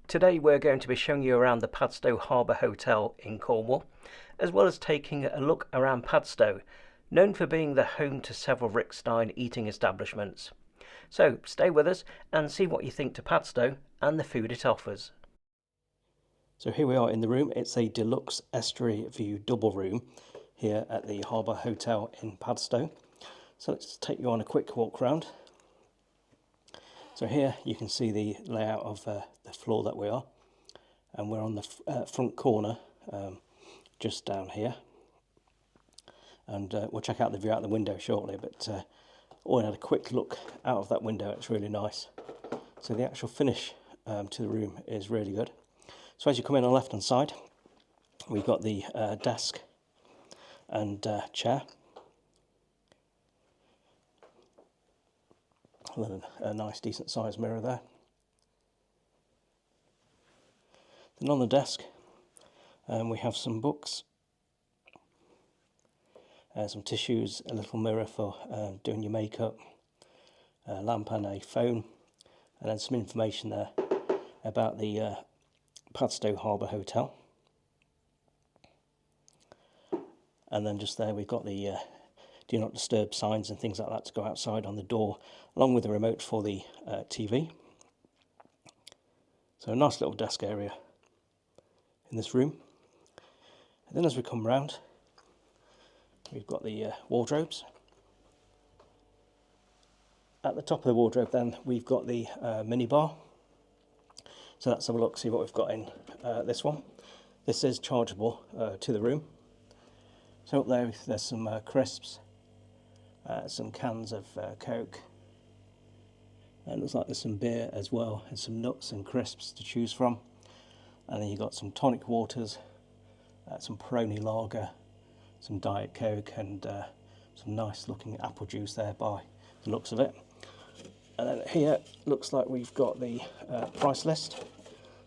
Today we're going to be showing you around the Padstow Harbour Hotel in Cornwall, as well as taking a look around Padstow, known for being the home to several Rick Stein eating establishments. So stay with us and see what you think to Padstow and the food it offers. So here we are in the room. It's a Deluxe Estuary View double room here at the Harbour Hotel in Padstow. So let's take you on a quick walk round. So here you can see the layout of the floor that we are, and we're on the front corner just down here, and we'll check out the view out the window shortly, but I had a quick look out of that window. It's really nice. So the actual finish to the room is really good. So as you come in on the left hand side, we've got the desk and chair. A nice decent sized mirror there. Then on the desk we have some books, some tissues, a little mirror for doing your makeup, a lamp and a phone, and then some information there about the Padstow Harbour Hotel. And then just there we've got the do not disturb signs and things like that to go outside on the door, along with the remote for the TV. So a nice little desk area in this room. And then as we come round, we've got the wardrobes. At the top of the wardrobe then we've got the mini bar. So let's have a look, see what we've got in this one. This is chargeable to the room. So up there's some crisps, some cans of Coke, and it looks like there's some beer as well, and some nuts and crisps to choose from. And then you've got some tonic waters, some Peroni lager, some Diet Coke, and some nice looking apple juice there by the looks of it. And then here looks like we've got the price list,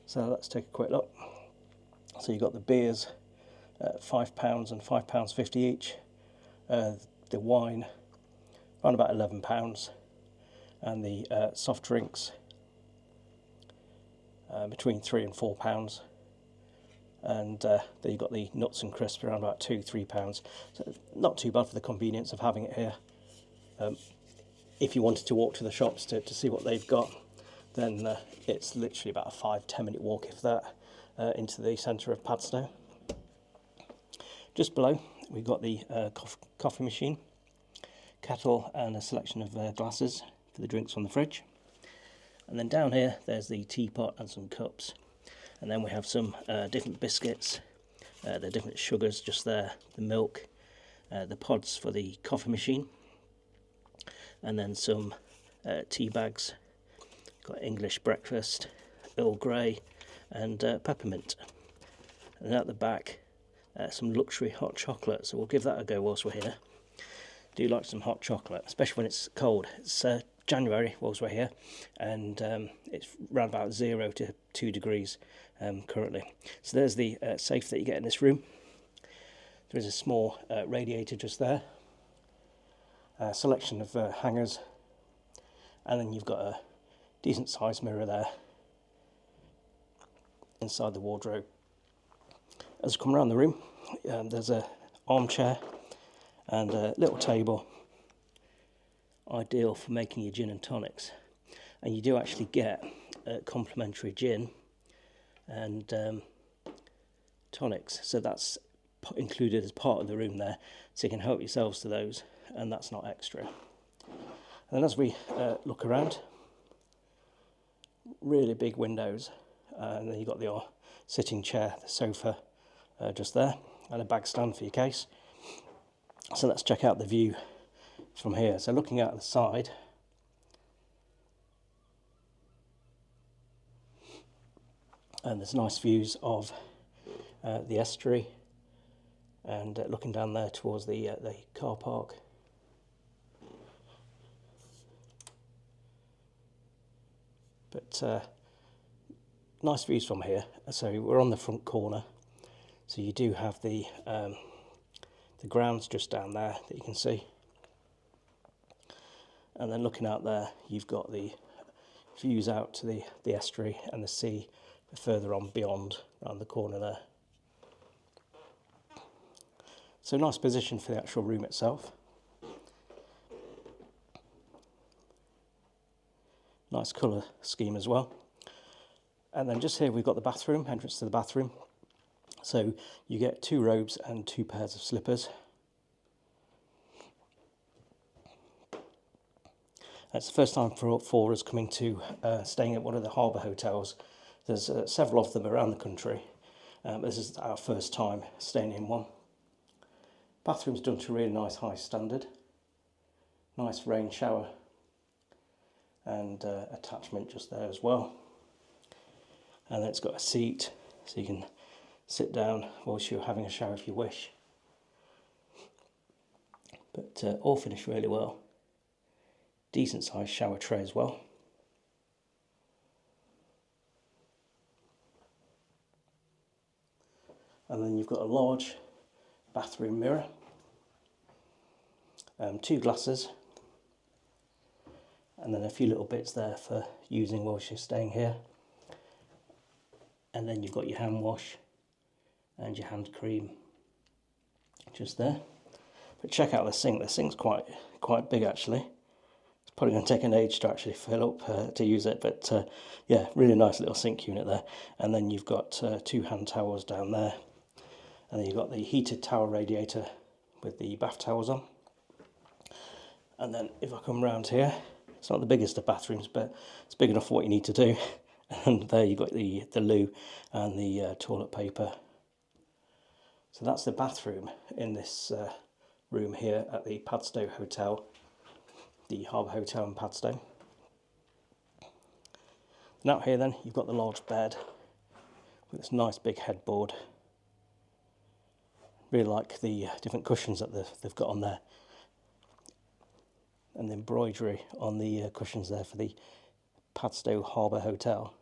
so let's take a quick look. So you've got the beers, £5 and £5.50 each, the wine around about £11, and the soft drinks between £3 and £4, and then you've got the nuts and crisps around about £2–3. So not too bad for the convenience of having it here. If you wanted to walk to the shops to see what they've got, then it's literally about a 5–10 minute walk, if that, into the centre of Padstow. Just below we've got the coffee machine, kettle, and a selection of glasses for the drinks on the fridge. And then down here there's the teapot and some cups, and then we have some different biscuits, the different sugars just there, the milk, the pods for the coffee machine, and then some tea bags. Got English breakfast, Earl Grey, and peppermint. And at the back some luxury hot chocolate, so we'll give that a go whilst we're here. Do like some hot chocolate, especially when it's cold. It's January whilst we're here, and it's around about 0 to 2 degrees currently. So there's the safe that you get in this room. There is a small radiator just there, a selection of hangers, and then you've got a decent sized mirror there inside the wardrobe. As you come around the room, there's a armchair and a little table, ideal for making your gin and tonics. And you do actually get complimentary gin and tonics, so that's included as part of the room there, so you can help yourselves to those, and that's not extra. And as we look around, really big windows, and then you've got the sitting chair, the sofa just there, and a bag stand for your case. So let's check out the view from here. So looking out the side, and there's nice views of the estuary, and looking down there towards the car park. But nice views from here. So we're on the front corner, so you do have the grounds just down there that you can see, and then looking out there you've got the views out to the estuary and the sea further on beyond, around the corner there. So nice position for the actual room itself. Nice colour scheme as well. And then just here we've got the bathroom, entrance to the bathroom. So you get 2 robes and 2 pairs of slippers. It's the first time for us coming to staying at one of the harbour hotels. There's several of them around the country. This is our first time staying in one. Bathroom's done to a really nice high standard. Nice rain shower and attachment just there as well. And then it's got a seat so you can sit down whilst you're having a shower if you wish. But all finished really well. Decent sized shower tray as well. And then you've got a large bathroom mirror, 2 glasses, and then a few little bits there for using whilst you're staying here. And then you've got your hand wash and your hand cream just there. But check out the sink. The sink's quite big actually. It's probably going to take an age to actually fill up to use it, but yeah, really nice little sink unit there. And then you've got 2 hand towels down there, and then you've got the heated towel radiator with the bath towels on. And then if I come round here, it's not the biggest of bathrooms, but it's big enough for what you need to do. And there you've got the loo and the toilet paper. So that's the bathroom in this room here at the Padstow Hotel, the Harbour Hotel in Padstow. And out here then you've got the large bed with this nice big headboard. Really like the different cushions that they've got on there, and the embroidery on the cushions there for the Padstow Harbour Hotel.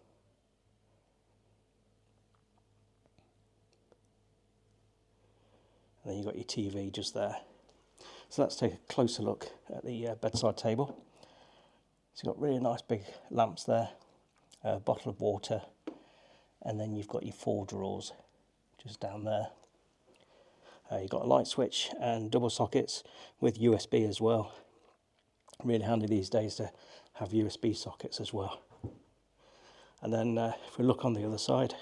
And then you've got your TV just there. So let's take a closer look at the bedside table. So you've got really nice big lamps there, a bottle of water, and then you've got your 4 drawers just down there. You've got a light switch and double sockets with USB as well. Really handy these days to have USB sockets as well. And then if we look on the other side,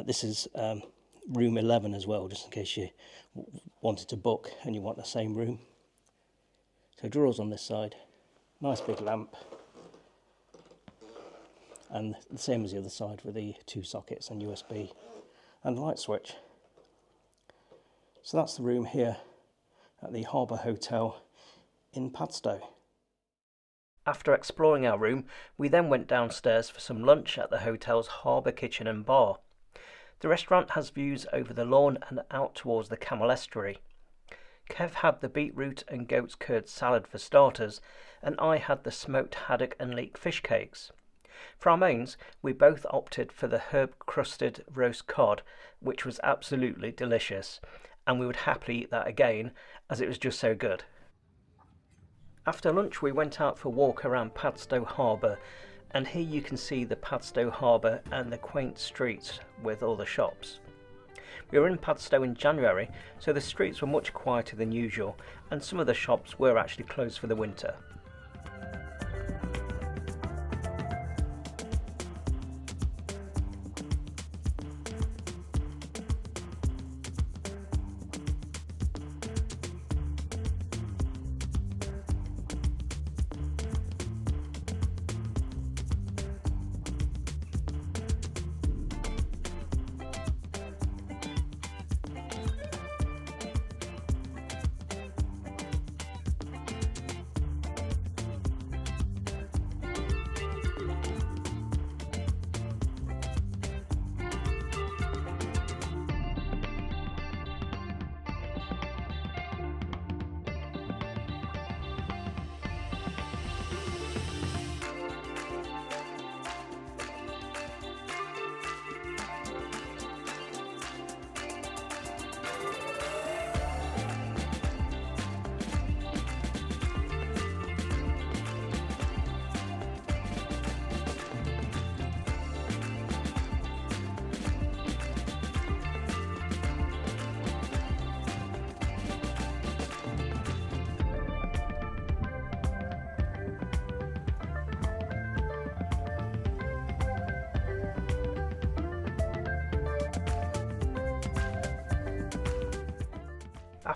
this is room 11 as well, just in case you wanted to book and you want the same room. So drawers on this side, nice big lamp, and the same as the other side with the 2 sockets and USB and light switch. So that's the room here at the Harbour Hotel in Padstow. After exploring our room, we then went downstairs for some lunch at the hotel's harbour kitchen and bar. The restaurant has views over the lawn and out towards the Camel Estuary. Kev had the beetroot and goat's curd salad for starters, and I had the smoked haddock and leek fish cakes. For our mains, we both opted for the herb-crusted roast cod, which was absolutely delicious, and we would happily eat that again, as it was just so good. After lunch we went out for a walk around Padstow Harbour, and here you can see the Padstow Harbour and the quaint streets with all the shops. We were in Padstow in January, so the streets were much quieter than usual, and some of the shops were actually closed for the winter.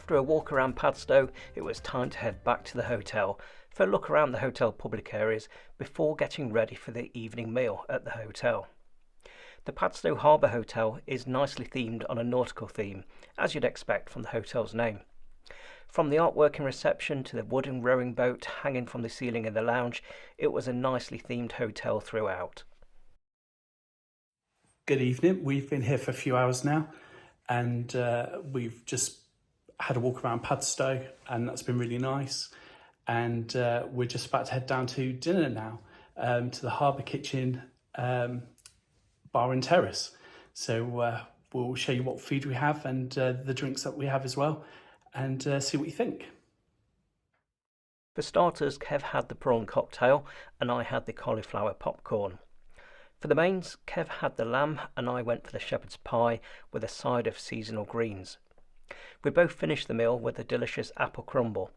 After a walk around Padstow, it was time to head back to the hotel for a look around the hotel public areas before getting ready for the evening meal at the hotel. The Padstow Harbour Hotel is nicely themed on a nautical theme, as you'd expect from the hotel's name. From the artwork in reception to the wooden rowing boat hanging from the ceiling in the lounge, it was a nicely themed hotel throughout. Good evening. We've been here for a few hours now, and we've just had a walk around Padstow, and that's been really nice. And we're just about to head down to dinner now, to the Harbour Kitchen bar and terrace. So we'll show you what food we have and the drinks that we have as well, and see what you think. For starters, Kev had the prawn cocktail and I had the cauliflower popcorn. For the mains, Kev had the lamb and I went for the shepherd's pie with a side of seasonal greens. We both finished the meal with a delicious apple crumble.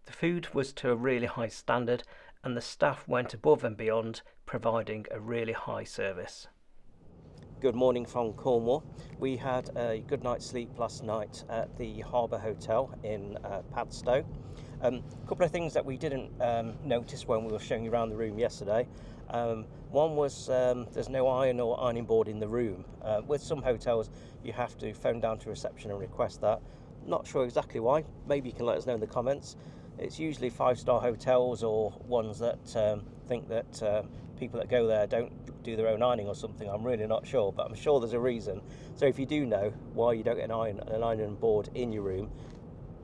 The food was to a really high standard and the staff went above and beyond, providing a really high service. Good morning from Cornwall. We had a good night's sleep last night at the Harbour Hotel in Padstow. A couple of things that we didn't notice when we were showing you around the room yesterday. One was there's no iron or ironing board in the room. With some hotels you have to phone down to reception and request that. Not sure exactly why. Maybe you can let us know in the comments. It's usually 5-star hotels or ones that think that people that go there don't do their own ironing or something. I'm really not sure, but I'm sure there's a reason. So if you do know why you don't get an ironing board in your room,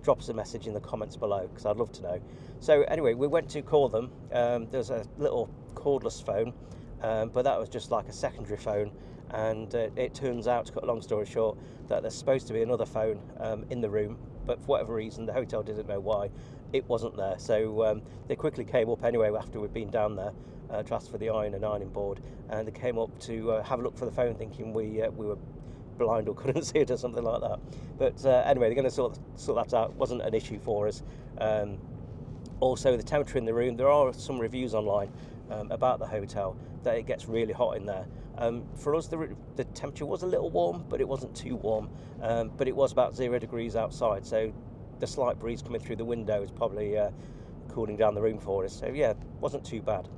drop us a message in the comments below, because I'd love to know. So anyway, we went to call them. There's a little cordless phone, but that was just like a secondary phone, and it turns out, to cut a long story short, that there's supposed to be another phone in the room, but for whatever reason the hotel didn't know why it wasn't there. So they quickly came up anyway after we'd been down there to ask for the ironing board, and they came up to have a look for the phone, thinking we were blind or couldn't see it or something like that. But anyway, they're going to sort that out. It wasn't an issue for us. Also, the temperature in the room, there are some reviews online about the hotel that it gets really hot in there. For us, the temperature was a little warm, but it wasn't too warm. But it was about 0 degrees outside, so the slight breeze coming through the window is probably cooling down the room for us. So yeah, it wasn't too bad.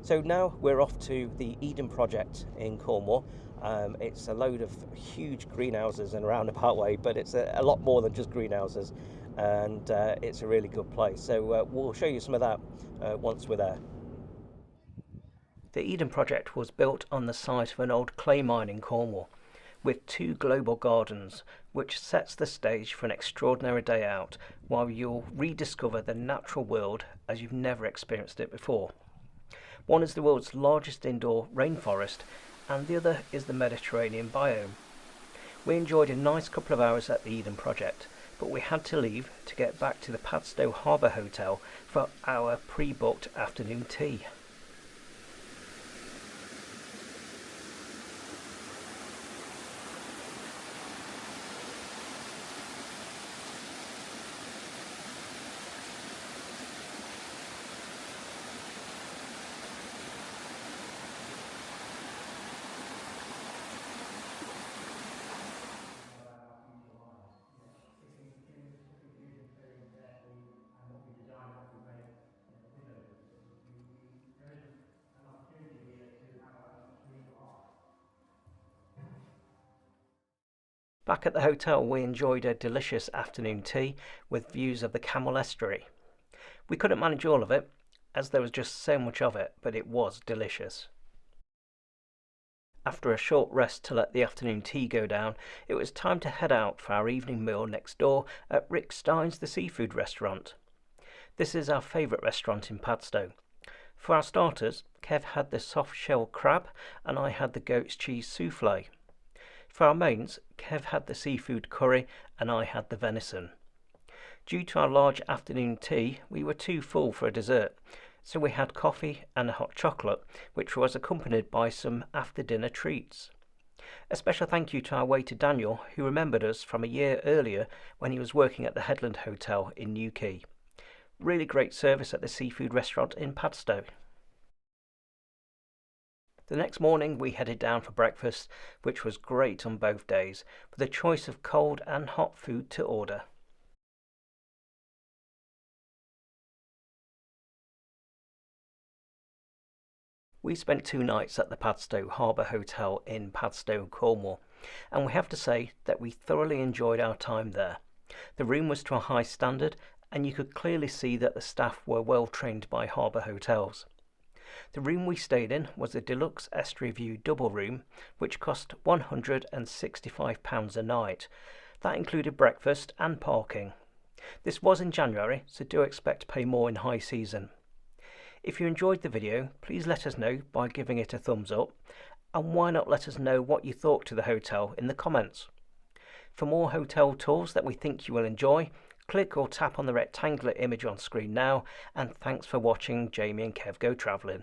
So now we're off to the Eden project in Cornwall. It's a load of huge greenhouses in a roundabout way, but it's a lot more than just greenhouses, and it's a really good place. So we'll show you some of that once we're there. The Eden project was built on the site of an old clay mine in Cornwall, with 2 global gardens, which sets the stage for an extraordinary day out, while you'll rediscover the natural world as you've never experienced it before. One is the world's largest indoor rainforest, and the other is the Mediterranean biome. We enjoyed a nice couple of hours at the Eden project, but we had to leave to get back to the Padstow Harbour Hotel for our pre-booked afternoon tea. Back at the hotel, we enjoyed a delicious afternoon tea with views of the Camel Estuary. We couldn't manage all of it, as there was just so much of it, but it was delicious. After a short rest to let the afternoon tea go down, it was time to head out for our evening meal next door at Stein's the seafood restaurant. This is our favourite restaurant in Padstow. For our starters, Kev had the soft shell crab and I had the goat's cheese souffle. For our mains, Kev had the seafood curry and I had the venison. Due to our large afternoon tea, we were too full for a dessert, so we had coffee and a hot chocolate, which was accompanied by some after-dinner treats. A special thank you to our waiter Daniel, who remembered us from a year earlier when he was working at the Headland Hotel in Newquay. Really great service at the seafood restaurant in Padstow. The next morning we headed down for breakfast, which was great on both days, with a choice of cold and hot food to order. We spent 2 nights at the Padstow Harbour Hotel in Padstow, Cornwall, and we have to say that we thoroughly enjoyed our time there. The room was to a high standard, and you could clearly see that the staff were well trained by harbour hotels. The room we stayed in was a Deluxe Estuary View double room, which cost £165 a night. That included breakfast and parking. This was in January, so do expect to pay more in high season. If you enjoyed the video, please let us know by giving it a thumbs up, and why not let us know what you thought to the hotel in the comments. For more hotel tours that we think you will enjoy, click or tap on the rectangular image on screen now, and thanks for watching Jamie and Kev Go Travelling.